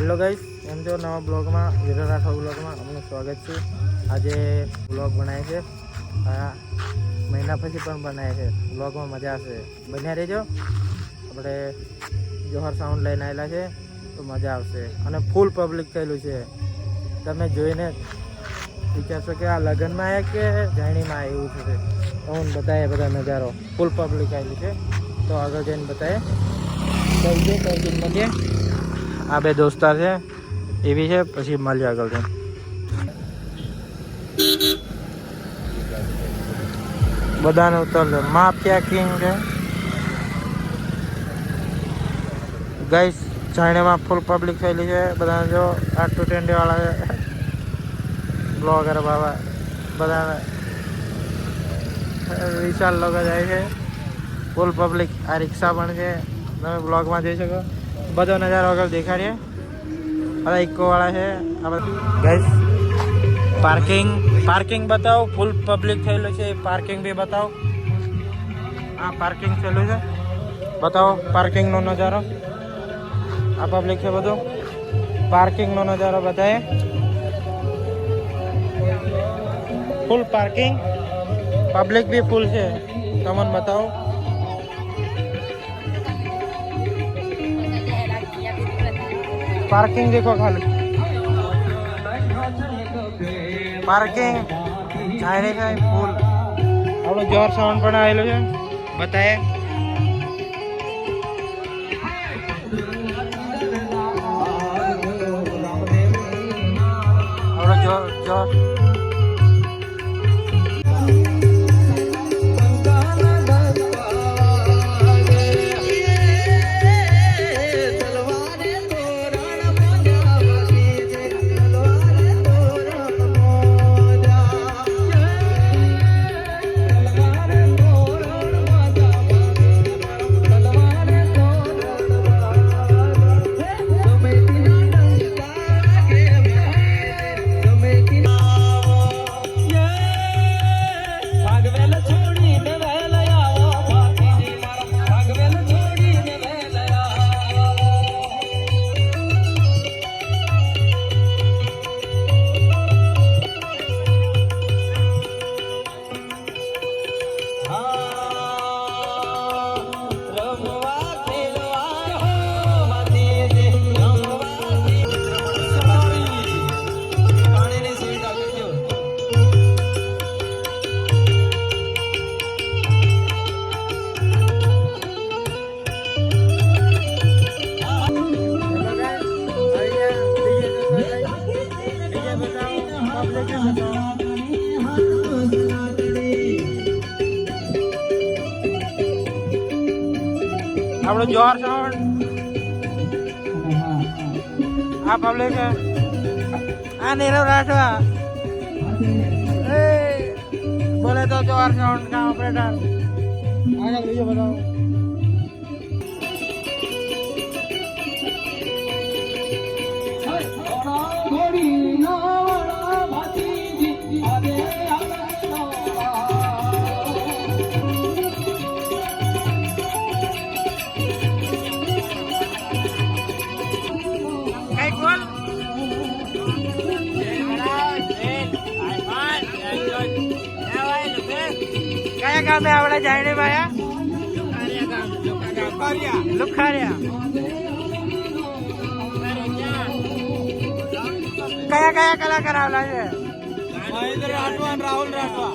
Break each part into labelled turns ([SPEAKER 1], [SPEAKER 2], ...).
[SPEAKER 1] Hello guys, એમ છો નવા બ્લોગમાં વિરલ રાઠોડ બ્લોગમાં આપનું સ્વાગત છે। આજે બ્લોગ બનાવે છે, આ મહિના પછી પણ બનાવે છે। બ્લોગમાં મજા આવશે, બન્યા રહેજો। આપણે જોહર સાઉન્ડ લઈને આવેલા છે તો મજા આવશે અને ફૂલ પબ્લિક થયેલું છે। તમે જોઈને વિચારશો કે આ લગ્નમાં આવ્યા કે જાણીમાં આવ્યા એવું થશે। તો હું બતાવે બધા નજારો, ફૂલ પબ્લિક આવેલી છે તો આગળ જઈને બતાવે। મળીએ, આ બે દોસ્તાર છે એવી છે, પછી મળીએ આગળ જઈને। બધાને ઉતરશે, માફિયા કિંગ છે ગાઈસ। ચાઇનામાં ફૂલ પબ્લિક થયેલી છે, બધાને જો આ 220 વાળા છે, બ્લોગર બાબા બધા વિશાલ લોકો જાય છે, ફૂલ પબ્લિક। આ રિક્ષા પણ છે, તમે બ્લોગમાં જોઈ શકો। બધો નજારો આગળ દેખાડીએ, બધા ઇકો વાળા છે ગાઈસ। પાર્કિંગ બતાવો, ફૂલ પબ્લિક થયેલું છે, પાર્કિંગ બી બતાવો। આ પાર્કિંગ થયેલું છે, બતાવો પાર્કિંગનો નજારો। આ પબ્લિક છે બધું, પાર્કિંગનો નજારો બતાવે, ફૂલ પાર્કિંગ, પબ્લિક બી ફૂલ છે, તમને બતાવો। पार्किंग देखो खाली, पार्किंग जाने का फूल। आप लोग जोर साउंड पर आए है बताए। जोर આપણો જોર સાઉન્ડ, આ પબ્લિક આ નીરવ રાઠવા બોલે તો જોર સાઉન્ડ का ऑपरेटर आगे लीजिए बताओ। કયા ગામે આવડે જાણે ભાયા? લુખારિયા। કયા કયા કલાકાર આવલા છે? મહેન્દ્ર રાઠવા અને રાહુલ રાઠવા।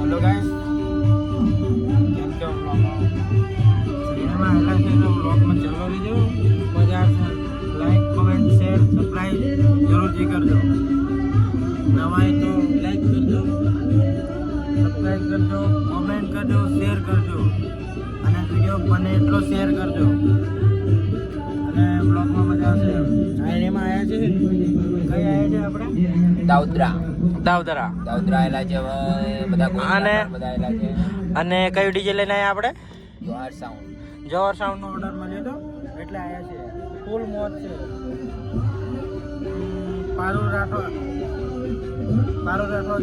[SPEAKER 1] हेलो गाइस, કેમ કે સિનેમા હેલા છે તો બ્લોગમાં ચાલો રહીજો, મજા આવશે. લાઈક, કમેન્ટ, શેર, સબસ્ક્રાઈબ જરૂરથી કરજો. નવા હોય તો લાઈક કરજો, સબસ્ક્રાઈબ કરજો, કમેન્ટ કરજો, શેર કરજો અને વિડીયો બને એટલો શેર કરજો અને બ્લોગમાં મજા આવશે. એમાં આવ્યા છે, કઈ આવ્યા છે આપણે? દાઉદરા આવેલા છે બધા અને કયું ડીજે લઈને આવ્યા આપણે? જોહર સાઉન્ડ નો ઓર્ડર મળ્યો હતો એટલે આવ્યા છે. ફૂલ મોજ છે. પારો રાઠોડ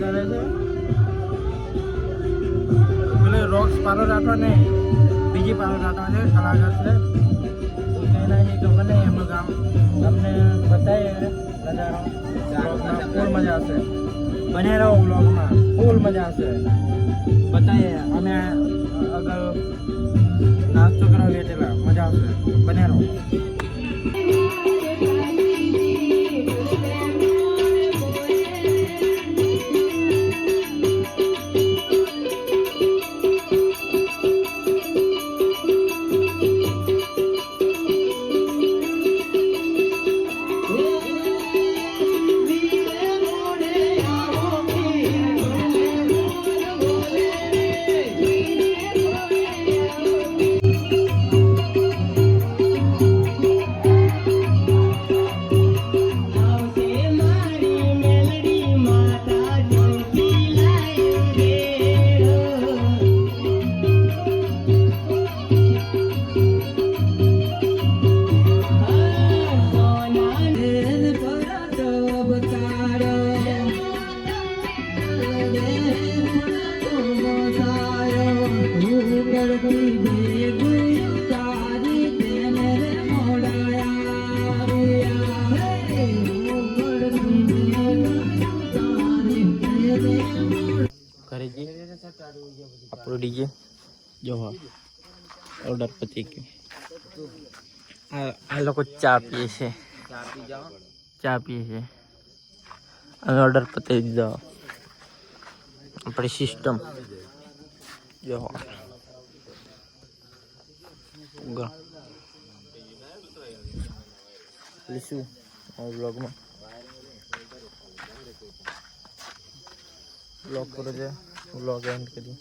[SPEAKER 1] આવે છે. પેલે રોક્સ પારો રાઠોડ નહીં, બીજી પારો રાઠોડ છે, કલાકાર છે. એના જે ખબર નહીં એમનું કામ તમને બતાવીએ નજારો. ફૂલ મજા આવશે. બને રહો વ્લોગમાં, ફૂલ મજા આવશે. બતાવીએ અમે અગર નાસ્તો કરવા બેઠેલા, મજા આવશે. બને રહો. આપણું ડીજે જો ઓર્ડર પતી ગયું. આ લોકો ચા પીએ છે, અને ઓર્ડર પતી દીધો. આપણી સિસ્ટમ જો લીશું બ્લોગમાં બ્લોગ કરો છે. બ્લોગ એન્ડ કરી.